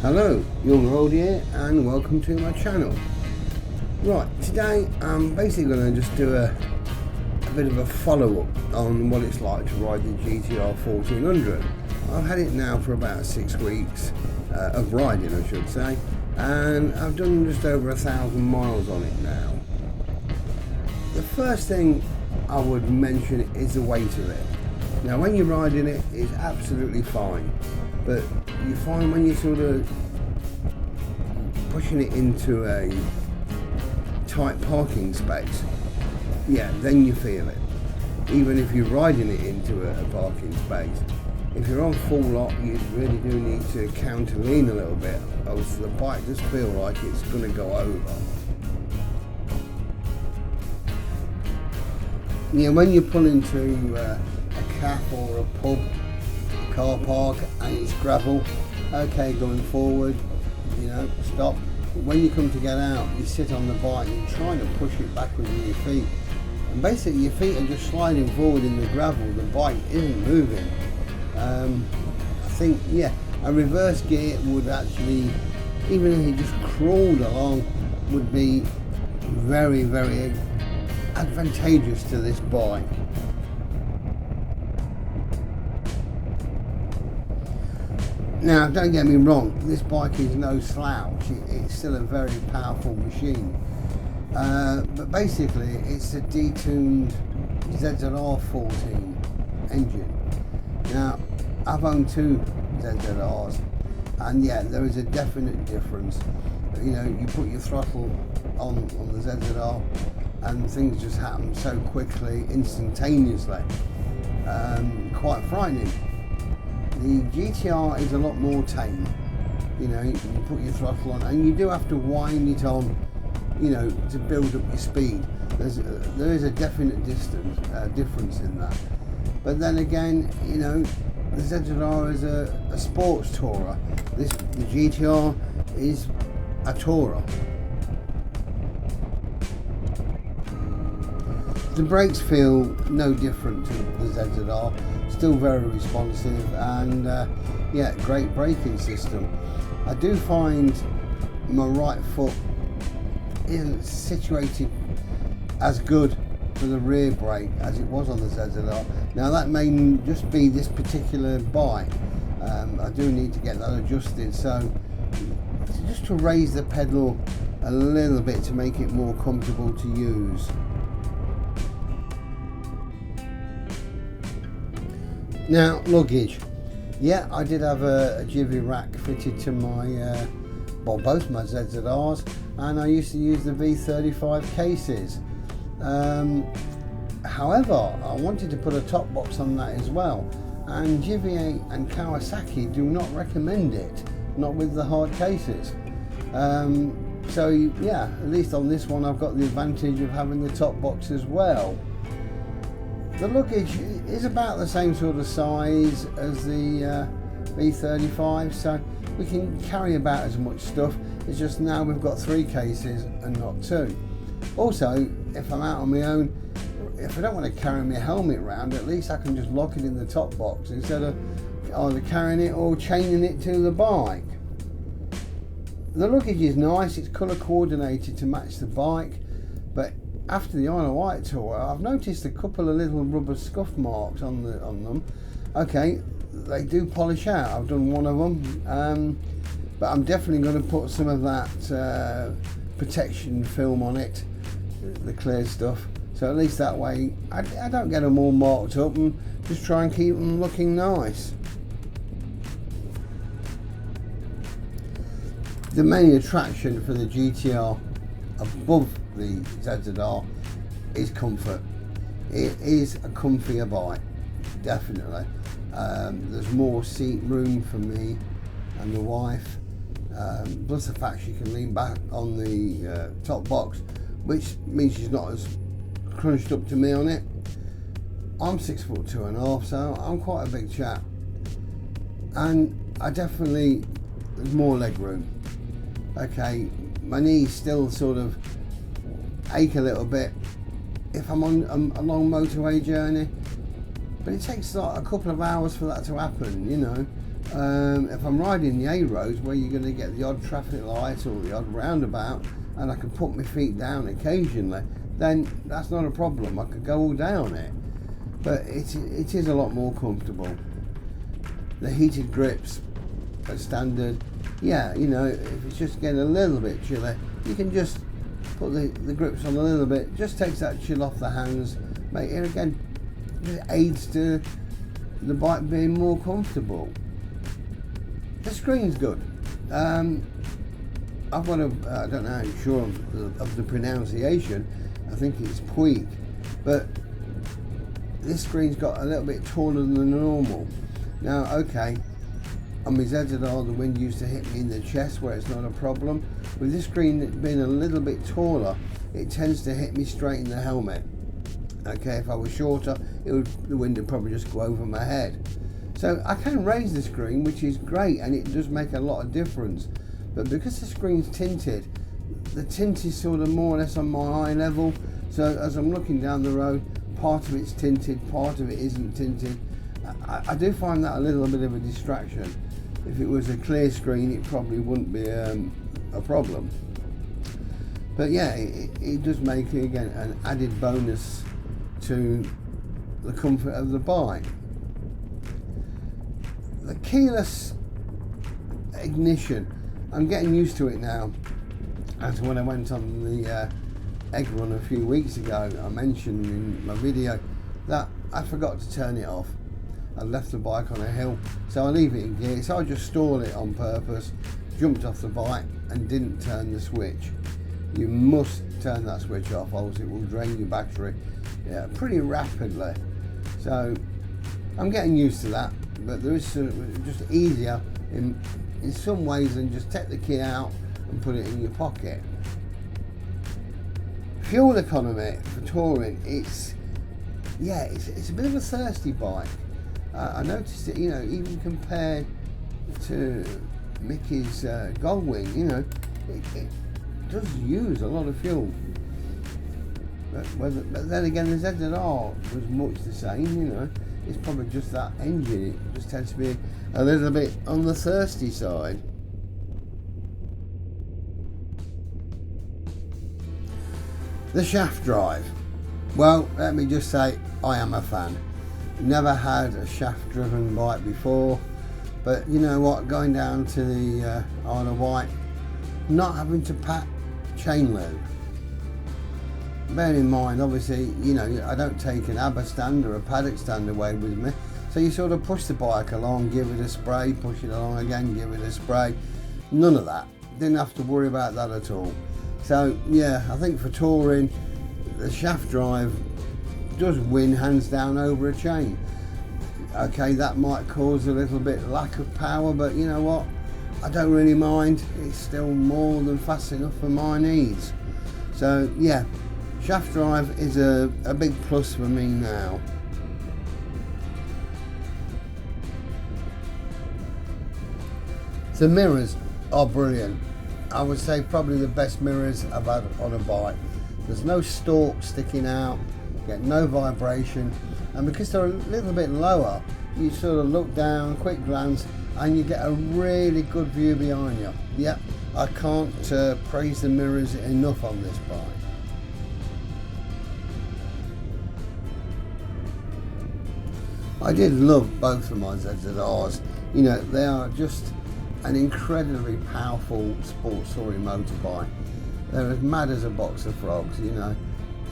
Hello, Young Road here and welcome to my channel. Right, today I'm basically going to just do a bit of a follow-up on what it's like to ride the GTR1400. I've had it now for about 6 weeks of riding, I should say, and I've done just over 1,000 miles on it now. The first thing I would mention is the weight of it. Now when you're riding it, it's absolutely fine, but you find when you're sort of pushing it into a tight parking space, yeah, then you feel it. Even if you're riding it into a parking space, if you're on full lock, you really do need to counter lean a little bit, else the bike does feel like it's going to go over. Yeah, when you pull into a cafe or a pub, car park, and it's gravel, okay, going forward, you know, stop. When you come to get out, you sit on the bike and you're trying to push it backwards with your feet, and basically your feet are just sliding forward in the gravel, the bike isn't moving. I think, yeah, a reverse gear would actually, even if it just crawled along, would be very, very advantageous to this bike. Now, don't get me wrong, this bike is no slouch, it's still a very powerful machine. But basically, it's a detuned ZZR14 engine. Now, I've owned 2 ZZRs, and yeah, there is a definite difference. You know, you put your throttle on the ZZR, and things just happen so quickly, instantaneously. Quite frightening. The GTR is a lot more tame. You know, you put your throttle on, and you do have to wind it on, you know, to build up your speed. There is a definite difference in that. But then again, you know, the ZZR is a sports tourer. The GTR is a tourer. The brakes feel no different to the ZZR. Still very responsive, and yeah, great braking system. I do find my right foot isn't situated as good for the rear brake as it was on the ZZR. Now that may just be this particular bike. I do need to get that adjusted, so just to raise the pedal a little bit to make it more comfortable to use. Now, luggage. Yeah, I did have a jivvy rack fitted to my, well, both my ZZRs, and I used to use the V35 cases. However, I wanted to put a top box on that as well, and Jivvy and Kawasaki do not recommend it, not with the hard cases. So yeah, at least on this one I've got the advantage of having the top box as well. The luggage is about the same sort of size as the V35, so we can carry about as much stuff. It's just now we've got 3 cases and not 2. Also, if I'm out on my own, if I don't want to carry my helmet around, at least I can just lock it in the top box instead of either carrying it or chaining it to the bike. The luggage is nice, it's colour coordinated to match the bike, but after the Isle of Wight tour, I've noticed a couple of little rubber scuff marks on them. Okay, they do polish out. I've done one of them, but I'm definitely going to put some of that protection film on it, the clear stuff. So at least that way, I don't get them all marked up, and just try and keep them looking nice. The main attraction for the GTR above the ZZR is comfort. It is a comfier bike, definitely. There's more seat room for me and the wife, plus the fact she can lean back on the top box, which means she's not as crunched up to me on it. I'm 6'2½", so I'm quite a big chap, and there's more leg room. Okay, my knees still sort of ache a little bit if I'm on a long motorway journey, but it takes like a couple of hours for that to happen, you know. if I'm riding the A roads where you're going to get the odd traffic light or the odd roundabout, and I can put my feet down occasionally, then that's not a problem. I could go all down it. But it is a lot more comfortable. The heated grips are standard. Yeah, you know, if it's just getting a little bit chilly, you can just put the grips on a little bit. Just takes that chill off the hands. Make it again, it aids to the bike being more comfortable. The screen's good. I've got a, I don't know how you're sure of the pronunciation. I think it's Puig, but this screen's got a little bit taller than normal. Now, okay, on my ZZR, the wind used to hit me in the chest where it's not a problem. With this screen being a little bit taller, it tends to hit me straight in the helmet. Okay, if I was shorter, the wind would probably just go over my head. So I can raise the screen, which is great, and it does make a lot of difference. But because the screen's tinted, the tint is sort of more or less on my eye level. So as I'm looking down the road, part of it's tinted, part of it isn't tinted. I do find that a little bit of a distraction. If it was a clear screen, it probably wouldn't be a problem. But yeah, it does make, again, an added bonus to the comfort of the bike. The keyless ignition, I'm getting used to it now. As when I went on the egg run a few weeks ago, I mentioned in my video that I forgot to turn it off. I left the bike on a hill, so I leave it in gear. So I just stalled it on purpose, jumped off the bike and didn't turn the switch. You must turn that switch off, else it will drain your battery pretty rapidly. So I'm getting used to that, but there is just easier in some ways than just take the key out and put it in your pocket. Fuel economy for touring, it's a bit of a thirsty bike. I noticed it, you know, even compared to Mickey's Goldwing, you know, it does use a lot of fuel. But then again, the ZZR was much the same, you know. It's probably just that engine, it just tends to be a little bit on the thirsty side. The shaft drive. Well, let me just say, I am a fan. Never had a shaft driven bike before, but you know what, going down to the Isle of Wight, not having to pack chain lube. Bearing in mind, obviously, you know, I don't take an ABBA stand or a paddock stand away with me, so you sort of push the bike along, give it a spray, push it along again, give it a spray. None of that. Didn't have to worry about that at all. So yeah, I think for touring, the shaft drive does win hands down over a chain. Okay, that might cause a little bit lack of power, but you know what, I don't really mind. It's still more than fast enough for my needs. So yeah, shaft drive is a big plus for me now. The mirrors are brilliant. I would say probably the best mirrors I've had on a bike. There's no stalk sticking out, get no vibration, and because they're a little bit lower, you sort of look down, quick glance, and you get a really good view behind you. Yep, I can't praise the mirrors enough on this bike. I did love both of my ZZRs. You know, they are just an incredibly powerful sports touring motorbike. They're as mad as a box of frogs, you know.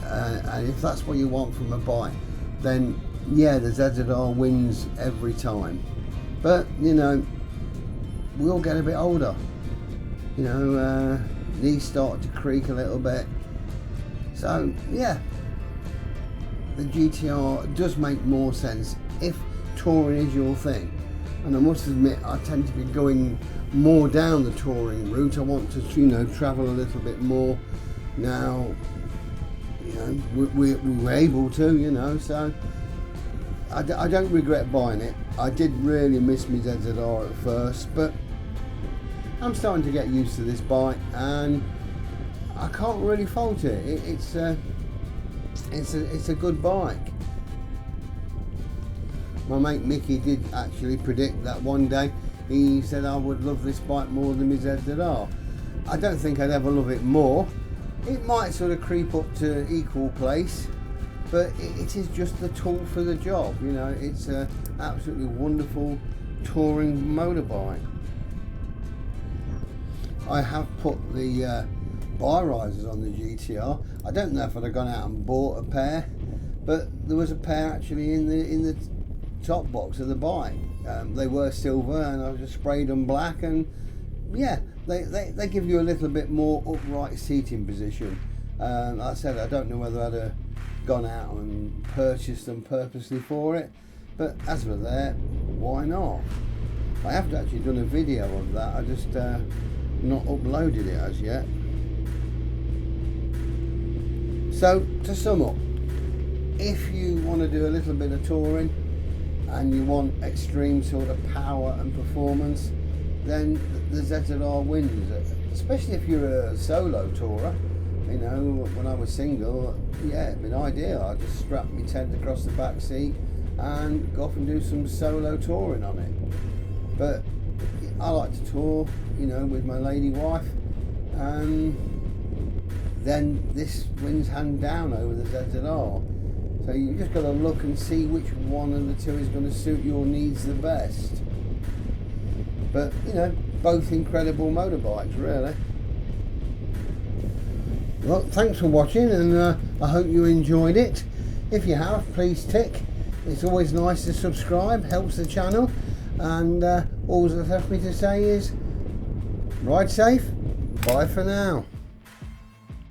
And if that's what you want from a bike, then yeah, the ZZR wins every time. But you know, we all get a bit older. You know, knees start to creak a little bit. So yeah, the GTR does make more sense if touring is your thing. And I must admit, I tend to be going more down the touring route. I want to, you know, travel a little bit more now. You know, we're able to, you know, so I don't regret buying it. I did really miss my ZZR at first, but I'm starting to get used to this bike, and I can't really fault it. It's a good bike. My mate Mickey did actually predict that one day he said I would love this bike more than my ZZR. I don't think I'd ever love it more. It might sort of creep up to equal place, but it is just the tool for the job. You know, it's a absolutely wonderful touring motorbike. I have put the bi-risers on the GTR. I don't know if I'd have gone out and bought a pair, but there was a pair actually in the top box of the bike. They were silver, and I just sprayed them black, and yeah, they give you a little bit more upright seating position. Like I said, I don't know whether I'd have gone out and purchased them purposely for it, but as for there, why not? I have actually done a video of that. I just not uploaded it as yet. So to sum up, if you want to do a little bit of touring and you want extreme sort of power and performance, then the ZZR wins, especially if you're a solo tourer. You know, when I was single, yeah, it'd been ideal. I'd just strap my tent across the back seat and go off and do some solo touring on it. But I like to tour, you know, with my lady wife, and then this wins hand down over the ZZR. So you just got to look and see which one of the two is going to suit your needs the best. But you know, both incredible motorbikes, really. Well, thanks for watching, and I hope you enjoyed it. If you have, please tick. It's always nice to subscribe, helps the channel. And all that's left me to say is, ride safe, bye for now.